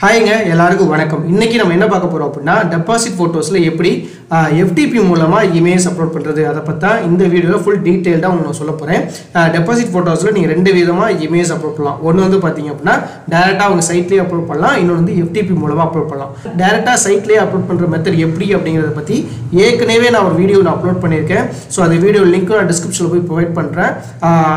ஹாய்ங்க எல்லாருக்கும் வணக்கம். இன்னைக்கு நம்ம என்ன பார்க்க போறோம் அப்படின்னா டெபாசிட் போட்டோஸ்ல எப்படி FTP மூலமா இமேஜ் அப்லோட் பண்றது அதை பத்தி தான் இந்த வீடியோல ஃபுல் டீடைல்டா உங்களுக்கு சொல்ல போறேன். டெபாசிட் போட்டோஸ்ல நீங்க ரெண்டு விதமா இமேஜ் அப்லோட் பண்ணலாம். ஒன்னு வந்து பாத்தீங்க அப்படின்னா டைரக்டா உங்க சைட்லயே அப்லோட் பண்ணலாம். இன்னொன்னு வந்து FTP மூலமா அப்லோட் பண்ணலாம். டைரக்டா சைட்லயே அப்லோட் பண்ற மெத்தட் எப்படி அப்படிங்கறத பத்தி ஏற்கனவே நான் ஒரு வீடியோல அப்லோட் பண்ணியிருக்கேன். ஸோ அந்த வீடியோ லிங்க் நான் டிஸ்கிரிப்ஷன்ல போய் ப்ரொவைட் பண்றேன்.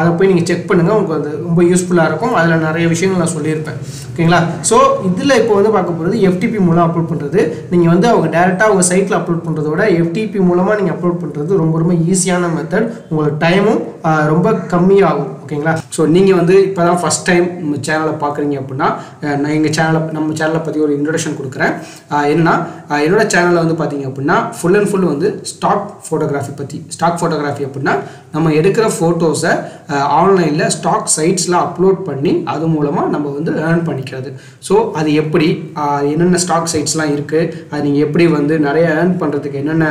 அதை போய் நீங்க செக் பண்ணுங்க. உங்களுக்கு அது ரொம்ப யூஸ்ஃபுல்லா இருக்கும். அதுல நிறைய விஷயங்கள் நான் சொல்லியிருப்பேன். ஓகேங்களா? ஸோ இதுல இப்போ வந்து பார்க்க போகிறது FTP மூலம் அப்லோட் பண்ணுறது. நீங்கள் வந்து அவங்க டேரெக்டாக அவங்க சைட்டில் அப்லோட் பண்ணுறத விட FTP மூலமாக நீங்கள் அப்லோட் பண்ணுறது ரொம்ப ரொம்ப ஈஸியான மெத்தட். உங்களுக்கு டைமும் ரொம்ப கம்மியாகும். ஓகேங்களா? ஸோ நீங்கள் வந்து இப்போ தான் ஃபஸ்ட் டைம் நம்ம சேனலை பார்க்குறீங்க அப்படின்னா நான் நம்ம சேனலை பற்றி ஒரு இன்ட்ரடக்ஷன் கொடுக்குறேன். என்னன்னா என்னோட சேனலில் வந்து பார்த்தீங்க அப்படின்னா ஃபுல் அண்ட் ஃபுல் வந்து ஸ்டாக் ஃபோட்டோகிராஃபி அப்படின்னா நம்ம எடுக்கிற ஃபோட்டோஸை ஆன்லைனில் ஸ்டாக் சைட்ஸில் அப்லோட் பண்ணி அது மூலமாக நம்ம வந்து ஏர்ன் பண்ணிக்கிறது. ஸோ அது எப்படி என்னென்ன ஸ்டாக் சைட்ஸ்லாம் இருக்குது, அது நீங்கள் எப்படி வந்து நிறைய ஏர்ன் பண்ணுறதுக்கு என்னென்ன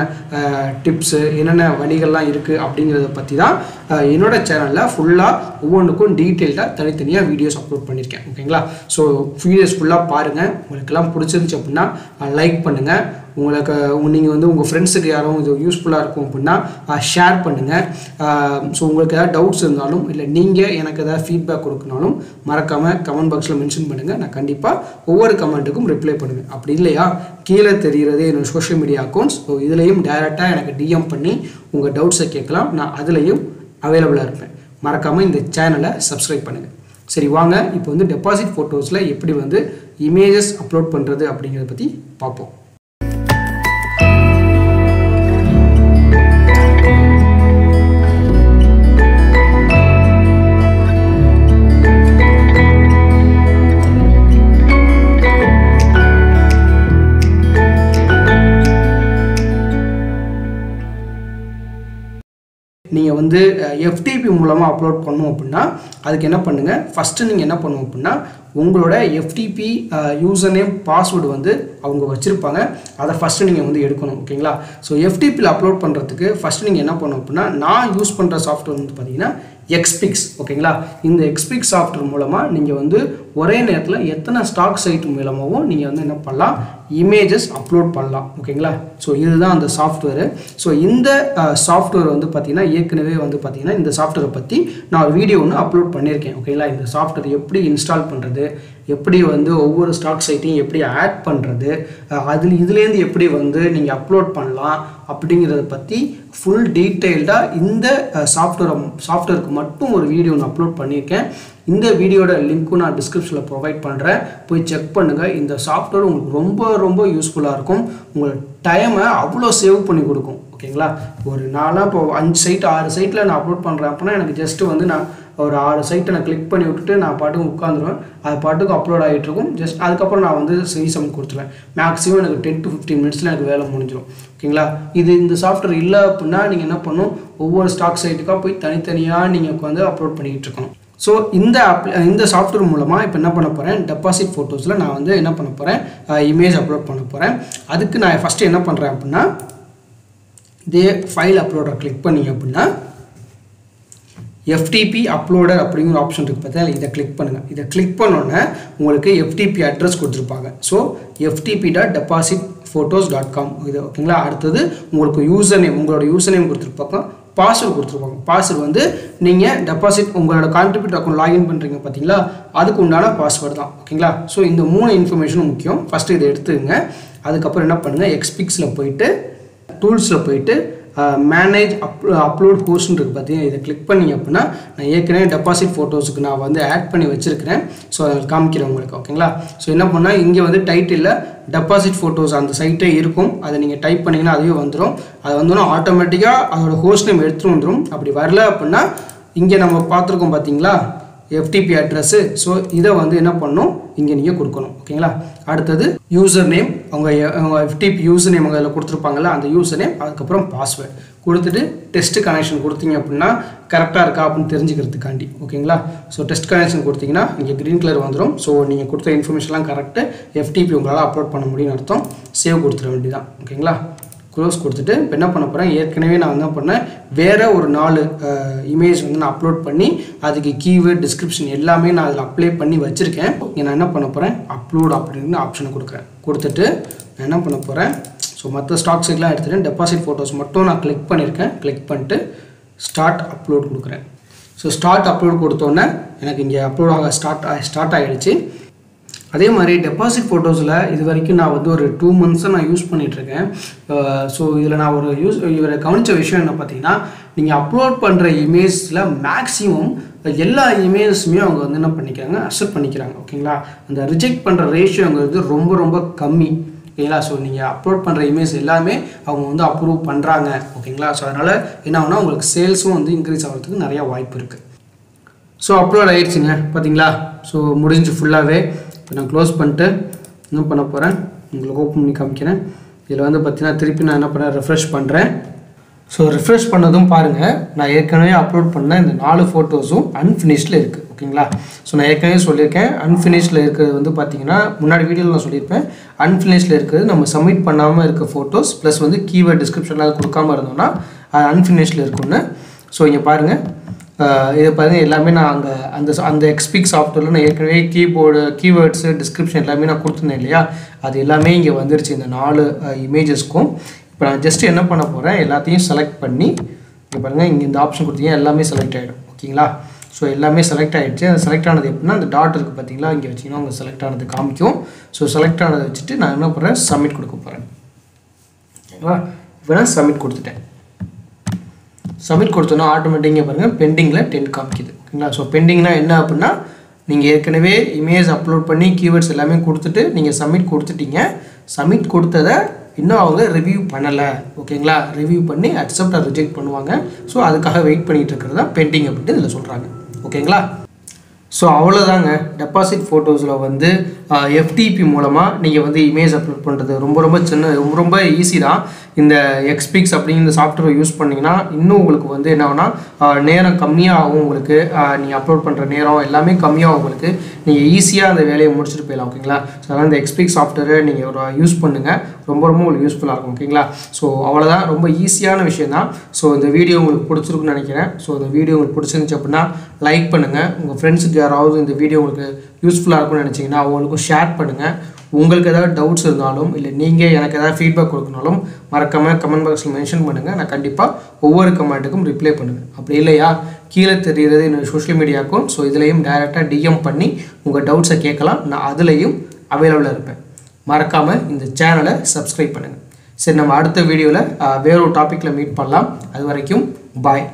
டிப்ஸு என்னென்ன வழிகள்லாம் இருக்குது அப்படிங்கிறத பற்றி தான் என்னோட சேனலில் ஃபுல்லாக ஒவ்வொன்றுக்கும் டீட்டெயில்டாக தனித்தனியாக வீடியோஸ் அப்லோட் பண்ணியிருக்கேன். ஓகேங்களா? ஸோ வீடியோஸ் ஃபுல்லாக பாருங்கள். உங்களுக்கெல்லாம் பிடிச்சிருந்துச்சு அப்படின்னா லைக் பண்ணுங்கள். நீங்கள் வந்து உங்கள் ஃப்ரெண்ட்ஸுக்கு யாரும் இது யூஸ்ஃபுல்லாக இருக்கும் அப்படின்னா ஷேர் பண்ணுங்கள். ஸோ உங்களுக்கு ஏதாவது டவுட்ஸ் இருந்தாலும் இல்லை நீங்கள் எனக்கு ஏதாவது ஃபீட்பேக் கொடுக்கனாலும் மறக்காமல் கமெண்ட் பாக்ஸில் மென்ஷன் பண்ணுங்கள். நான் கண்டிப்பாக ஒவ்வொரு கமெண்ட்டுக்கும் ரிப்ளை பண்ணுவேன். அப்படி இல்லையா கீழே தெரிகிறதே என்னோடய சோஷியல் மீடியா அக்கௌண்ட்ஸ். ஸோ இதுலேயும் டைரெக்டாக எனக்கு DM பண்ணி உங்கள் டவுட்ஸை கேட்கலாம். நான் அதுலேயும் அவைலபிளாக இருப்பேன். மறக்காமல் இந்த சேனலை சப்ஸ்கிரைப் பண்ணுங்கள். சரி, வாங்க இப்போ வந்து டெபாசிட் ஃபோட்டோஸில் எப்படி வந்து இமேஜஸ் அப்லோட் பண்ணுறது அப்படிங்கிறத பற்றி பார்ப்போம். நீங்கள் வந்து FTP மூலமாக அப்லோட் பண்ணணும் அப்படின்னா அதுக்கு என்ன பண்ணுங்கள், ஃபஸ்ட்டு நீங்கள் என்ன பண்ணணும் அப்படின்னா உங்களோட FTP யூசர் நேம் பாஸ்வேர்டு வந்து அவங்க வச்சுருப்பாங்க. அதை ஃபஸ்ட்டு நீங்கள் வந்து எடுக்கணும். ஓகேங்களா? ஸோ FTPயில் அப்லோட் பண்ணுறதுக்கு ஃபஸ்ட்டு நீங்கள் என்ன பண்ணணும் அப்படின்னா நான் யூஸ் பண்ணுற சாஃப்ட்வேர் வந்து பார்த்தீங்கன்னா Xpix. ஓகேங்களா? இந்த Xpix சாஃப்ட்வேர் மூலமாக நீங்கள் வந்து ஒரே நேரத்தில் எத்தனை ஸ்டாக் சைட் மூலமாகவும் நீங்கள் வந்து என்ன பண்ணலாம், இமேஜஸ் அப்லோட் பண்ணலாம். ஓகேங்களா? ஸோ இதுதான் அந்த சாஃப்ட்வேரு. ஸோ இந்த சாஃப்ட்வேர் வந்து பார்த்தீங்கன்னா ஏற்கனவே வந்து பார்த்தீங்கன்னா இந்த சாஃப்ட்வேரை பற்றி நான் ஒரு வீடியோ ஒன்று அப்லோட் பண்ணியிருக்கேன். ஓகேங்களா? இந்த சாஃப்ட்வேர் எப்படி இன்ஸ்டால் பண்ணுறது, எப்படி வந்து ஒவ்வொரு ஸ்டாக் சைட்டையும் எப்படி ஆட் பண்ணுறது, இதுலேருந்து எப்படி வந்து நீங்கள் அப்லோட் பண்ணலாம் அப்படிங்கிறத பற்றி ஃபுல் டீட்டெயில்டாக இந்த சாஃப்ட்வேருக்கு மட்டும் ஒரு வீடியோ ஒன்று அப்லோட் பண்ணியிருக்கேன். இந்த வீடியோட லிங்க்கும் நான் டிஸ்கிரிப்ஷனில் ப்ரொவைட் பண்ணுறேன். போய் செக் பண்ணுங்கள். இந்த சாஃப்ட்வேர் உங்களுக்கு ரொம்ப ரொம்ப யூஸ்ஃபுல்லாக இருக்கும். உங்கள் டைமை அவ்வளோ சேவ் பண்ணி கொடுக்கும். ஓகேங்களா? ஒரு நாளாக இப்போ 5 சைட் 6 சைட்டில் நான் அப்லோட் பண்ணுறேன் அப்படின்னா எனக்கு ஜஸ்ட்டு வந்து நான் ஒரு 6 சைட்டை நான் கிளிக் பண்ணி விட்டுட்டு நான் பாட்டுக்கு உட்காந்துருவேன். அது பாட்டுக்கு அப்லோட் ஆகிட்டு இருக்கும். ஜஸ்ட் அதுக்கப்புறம் நான் வந்து சப்மிட் கொடுத்துருவேன். மேக்ஸிமம் எனக்கு 10 to 15 மினிட்ஸில் எனக்கு வேலை முடிஞ்சிடும். ஓகேங்களா? இந்த சாஃப்ட்வேர் இல்லை அப்படின்னா நீங்கள் என்ன பண்ணணும், ஒவ்வொரு ஸ்டாக் சைட்டுக்காக போய் தனித்தனியாக நீங்கள் உட்காந்து அப்லோட் பண்ணிக்கிட்டு இருக்கணும். ஸோ இந்த சாஃப்ட்வேர் மூலமாக இப்போ என்ன பண்ண போகிறேன், டெபாசிட் ஃபோட்டோஸில் நான் வந்து என்ன பண்ண போகிறேன், இமேஜ் அப்லோட் பண்ண போகிறேன். அதுக்கு நான் ஃபஸ்ட்டு என்ன பண்ணுறேன் அப்படின்னா இதே ஃபைல் அப்லோடரை கிளிக் பண்ணிங்க அப்படின்னா FTP அப்லோடர் அப்படிங்கிற ஆப்ஷன் இருக்குது பார்த்தா, இதை கிளிக் பண்ணுங்கள். இதை கிளிக் பண்ணோன்னே உங்களுக்கு FTP அட்ரஸ் கொடுத்துருப்பாங்க. ஸோ ftp.depositphotos.com இது. ஓகேங்களா? அடுத்தது உங்களுக்கு உங்களோட யூசர் நேம் கொடுத்துருப்பாங்க, பாஸ்வேர்டு கொடுத்துருப்பாங்க. பாஸ்வேர்டு வந்து நீங்கள் டெபாசிட் உங்களோட கான்ட்ரிபியூட் அக்கௌண்ட் லாகின் பண்ணுறீங்க பார்த்தீங்களா, அதுக்கு உண்டான பாஸ்வேர்டு தான். ஓகேங்களா? ஸோ இந்த 3 இன்ஃபர்மேஷனும் முக்கியம். ஃபஸ்ட்டு இதை எடுத்துங்க. அதுக்கப்புறம் என்ன பண்ணுங்கள், Xpixல் போயிட்டு டூல்ஸில் போயிட்டு மேனேஜ் அப்லோட் ஹோஸ்ட்னு இருக்குது பார்த்தீங்கன்னா, இதை கிளிக் பண்ணிங்க அப்படின்னா நான் ஏற்கனவே டெபாசிட் ஃபோட்டோஸுக்கு நான் வந்து ஆட் பண்ணி வச்சுருக்கிறேன். ஸோ அதை காமிக்கிறேன் உங்களுக்கு. ஓகேங்களா? ஸோ என்ன பண்ணால் இங்கே வந்து டைட்டிலில் டெபாசிட் ஃபோட்டோஸ் அந்த சைட்டே இருக்கும். அதை நீங்கள் டைப் பண்ணிங்கன்னா அதுவே வந்துடும். அது வந்தோன்னா ஆட்டோமேட்டிக்காக அதோட ஹோஸ்ட் நேம் எடுத்துகிட்டு வந்துடும். அப்படி வரல அப்படின்னா இங்கே நம்ம பார்த்துருக்கோம் பார்த்தீங்களா FTP அட்ரஸ்ஸு. ஸோ இதை வந்து என்ன பண்ணணும், இங்கே நீங்கள் கொடுக்கணும். ஓகேங்களா? அடுத்தது யூசர் நேம், அவங்க FTP யூசர் நேம் அதில் கொடுத்துருப்பாங்கல்ல, அந்த யூசர் நேம், அதுக்கப்புறம் பாஸ்வேர்டு கொடுத்துட்டு டெஸ்ட் கனெக்ஷன் கொடுத்தீங்க அப்படின்னா கரெக்டாக இருக்கா அப்படின்னு தெரிஞ்சுக்கிறதுக்காண்டி. ஓகேங்களா? ஸோ டெஸ்ட் கனெக்ஷன் கொடுத்தீங்கன்னா இங்கே க்ரீன் கலர் வந்துடும். ஸோ நீங்கள் கொடுத்த இன்ஃபர்மேஷன்லாம் கரெக்டாக FTP உங்களால் அப்லோட் பண்ண முடியும்னு அர்த்தம். சேவ் கொடுத்துட வேண்டியதான். ஓகேங்களா? க்ளோஸ் கொடுத்துட்டு இப்போ என்ன பண்ண போகிறேன், ஏற்கனவே நான் என்ன பண்ணேன், வேறு ஒரு 4 இமேஜ் வந்து நான் அப்லோட் பண்ணி அதுக்கு கீவேர்ட் டிஸ்கிரிப்ஷன் எல்லாமே நான் அதில் அப்ளை பண்ணி வச்சுருக்கேன். இங்கே நான் என்ன பண்ண போகிறேன், அப்லோட் அப்படின்னு ஆப்ஷனை கொடுத்துட்டு நான் என்ன பண்ண போகிறேன், ஸோ மற்ற ஸ்டாக்ஸுக்கெலாம் எடுத்துகிட்டு டெபாசிட் ஃபோட்டோஸ் மட்டும் நான் கிளிக் பண்ணியிருக்கேன். கிளிக் பண்ணிட்டு ஸ்டார்ட் அப்லோட் கொடுக்குறேன். ஸோ ஸ்டார்ட் அப்லோட் கொடுத்தோன்னே எனக்கு இங்கே அப்லோட் ஆக ஸ்டார்ட் ஆகிடுச்சு. அதே மாதிரி டெபாசிட் ஃபோட்டோஸில் இது வரைக்கும் நான் வந்து ஒரு 2 months நான் யூஸ் பண்ணிகிட்ருக்கேன். ஸோ இதில் நான் இவரை கவனித்த விஷயம் என்ன பார்த்தீங்கன்னா, நீங்கள் அப்லோட் பண்ணுற இமேஜில் மேக்ஸிமம் எல்லா இமேஜஸுமே அவங்க வந்து என்ன பண்ணிக்கிறாங்க, அக்செப்ட் பண்ணிக்கிறாங்க. ஓகேங்களா, அந்த ரிஜெக்ட் பண்ணுற ரேஷியோங்கிறது ரொம்ப ரொம்ப கம்மி. ஓகேங்களா, ஸோ நீங்கள் அப்லோட் பண்ணுற இமேஜ் எல்லாமே அவங்க வந்து அப்ரூவ் பண்ணுறாங்க. ஓகேங்களா, ஸோ அதனால் என்ன ஆகுனா உங்களுக்கு சேல்ஸும் வந்து இன்க்ரீஸ் ஆகிறதுக்கு நிறையா வாய்ப்பு இருக்குது. ஸோ அப்லோட் ஆகிடுச்சிங்க பார்த்தீங்களா. ஸோ முடிஞ்சு ஃபுல்லாகவே. இப்போ நான் க்ளோஸ் பண்ணிட்டு என்ன பண்ண போகிறேன், உங்களுக்கு ஓப்பன் பண்ணி காமிக்கிறேன். இதில் வந்து பார்த்தீங்கன்னா திருப்பி நான் என்ன பண்ணுறேன், ரெஃப்ரெஷ் பண்ணுறேன். ஸோ ரெஃப்ரெஷ் பண்ணதும் பாருங்கள், நான் ஏற்கனவே அப்லோட் பண்ண இந்த 4 ஃபோட்டோஸும் அன்ஃபினிஷ்டில் இருக்குது. ஓகேங்களா, ஸோ நான் ஏற்கனவே சொல்லியிருக்கேன், அன்ஃபினிஷ்டில் இருக்கிறது வந்து பார்த்தீங்கன்னா முன்னாடி வீடியோவில் நான் சொல்லியிருப்பேன், அன்ஃபினிஷ்டில் இருக்கிறது நம்ம சப்மிட் பண்ணாமல் இருக்க ஃபோட்டோஸ் ப்ளஸ் வந்து கீவேர்ட் டிஸ்கிரிப்ஷனில் அது கொடுக்காமல் இருந்தோம்னா அது அன்ஃபினிஷ்டில் இருக்குன்னு. ஸோ இங்கே பாருங்கள், இதை பாருங்கள் எல்லாமே நான் அந்த எக்ஸ்பிக் சாஃப்ட்வேரில் நான் ஏற்கனவே கீவேர்ட்ஸு டிஸ்கிரிப்ஷன் எல்லாமே நான் கொடுத்துருந்தேன் இல்லையா, அது எல்லாமே இங்கே வந்துருச்சு இந்த 4 இமேஜஸ்க்கும். இப்போ நான் ஜஸ்ட்டு என்ன பண்ண போகிறேன், எல்லாத்தையும் செலக்ட் பண்ணி இங்கே பாருங்கள், இங்கே இந்த ஆப்ஷன் கொடுத்தீங்கன்னா எல்லாமே செலக்ட் ஆகிடும். ஓகேங்களா, ஸோ எல்லாமே செலக்ட் ஆகிடுச்சு. அது செலக்ட் ஆனது எப்படின்னா அந்த டாட் இருக்குது பார்த்தீங்களா, இங்கே வச்சிங்கன்னா அவங்க செலக்ட் ஆனது காமிக்கும். ஸோ செலக்ட் ஆனதை வச்சுட்டு நான் என்ன பண்ணுறேன், சப்மிட் கொடுக்க போகிறேன். ஓகேங்களா, இப்போ நான் சப்மிட் கொடுத்துட்டேன். சப்மிட் கொடுத்தோன்னா ஆட்டோமேட்டிக்காக பாருங்கள் பெண்டிங்கில் 10 காமிக்குது. ஓகேங்களா, ஸோ பெண்டிங்னா என்ன அப்படின்னா, நீங்கள் ஏற்கனவே இமேஜ் அப்லோட் பண்ணி கீவேர்ட்ஸ் எல்லாமே கொடுத்துட்டு நீங்கள் சப்மிட் கொடுத்துட்டீங்க. சப்மிட் கொடுத்ததை இன்னும் அவங்க ரிவ்யூ பண்ணலை. ஓகேங்களா, ரிவ்யூ பண்ணி அக்செப்ட் ஆர் ரிஜெக்ட் பண்ணுவாங்க. ஸோ அதுக்காக வெயிட் பண்ணிகிட்டு இருக்கிறது தான் பெண்டிங் அப்படின்ட்டு இதில் சொல்கிறாங்க. ஓகேங்களா, ஸோ அவ்வளோதாங்க. டெபாசிட் ஃபோட்டோஸில் வந்து எஃப்டிபி மூலமாக நீங்கள் வந்து இமேஜ் அப்லோட் பண்ணுறது ரொம்ப ரொம்ப ஈஸி தான். இந்த எக்ஸ்பிக்ஸ் அப்படிங்கிற சாஃப்ட்வேர் யூஸ் பண்ணிங்கன்னா இன்னும் உங்களுக்கு வந்து என்ன ஆகுனா நேரம் கம்மியாகும். உங்களுக்கு நீங்கள் அப்லோட் பண்ணுற நேரம் எல்லாமே கம்மியாகும். உங்களுக்கு நீங்கள் ஈஸியாக அந்த வேலையை முடிச்சுட்டு போயிடலாம். ஓகேங்களா, ஸோ அதனால் இந்த எக்ஸ்பிக் சாஃப்ட்வேரை நீங்கள் ஒரு யூஸ் பண்ணுங்கள், ரொம்ப உங்களுக்கு யூஸ்ஃபுல்லாக இருக்கும். ஓகேங்களா, ஸோ அவ்வளோதான், ரொம்ப ஈஸியான விஷயம் தான். ஸோ இந்த வீடியோ உங்களுக்கு பிடிச்சிருக்குன்னு நினைக்கிறேன். ஸோ இந்த வீடியோ உங்களுக்கு பிடிச்சிருந்துச்சு அப்படின்னா லைக் பண்ணுங்கள். உங்கள் ஃப்ரெண்ட்ஸுக்கு யாராவது இந்த வீடியோ உங்களுக்கு யூஸ்ஃபுல்லாக இருக்கும்னு நினச்சிங்கன்னா அவங்களுக்கும் ஷேர் பண்ணுங்கள். உங்களுக்கு ஏதாவது டவுட்ஸ் இருந்தாலும் இல்லை நீங்கள் எனக்கு ஏதாவது ஃபீட்பேக் கொடுக்கணாலும் மறக்காமல் கமெண்ட் பாக்ஸில் மென்ஷன் பண்ணுங்கள். நான் கண்டிப்பாக ஒவ்வொரு கமெண்ட்டுக்கும் ரிப்ளை பண்ணுங்கள். அப்படி இல்லையா, கீழே தெரிகிறது என்னோடய சோஷியல் மீடியா அக்கௌண்ட். ஸோ இதுலேயும் டைரெக்டாக டிஎம் பண்ணி உங்கள் டவுட்ஸை கேட்கலாம். நான் அதுலேயும் அவைலபிளாக இருப்பேன். மறக்காமல் இந்த சேனலை சப்ஸ்கிரைப் பண்ணுங்கள். சரி, நம்ம அடுத்த வீடியோவில் வேறொரு டாப்பிக்கில் மீட் பண்ணலாம். அது வரைக்கும் பாய்.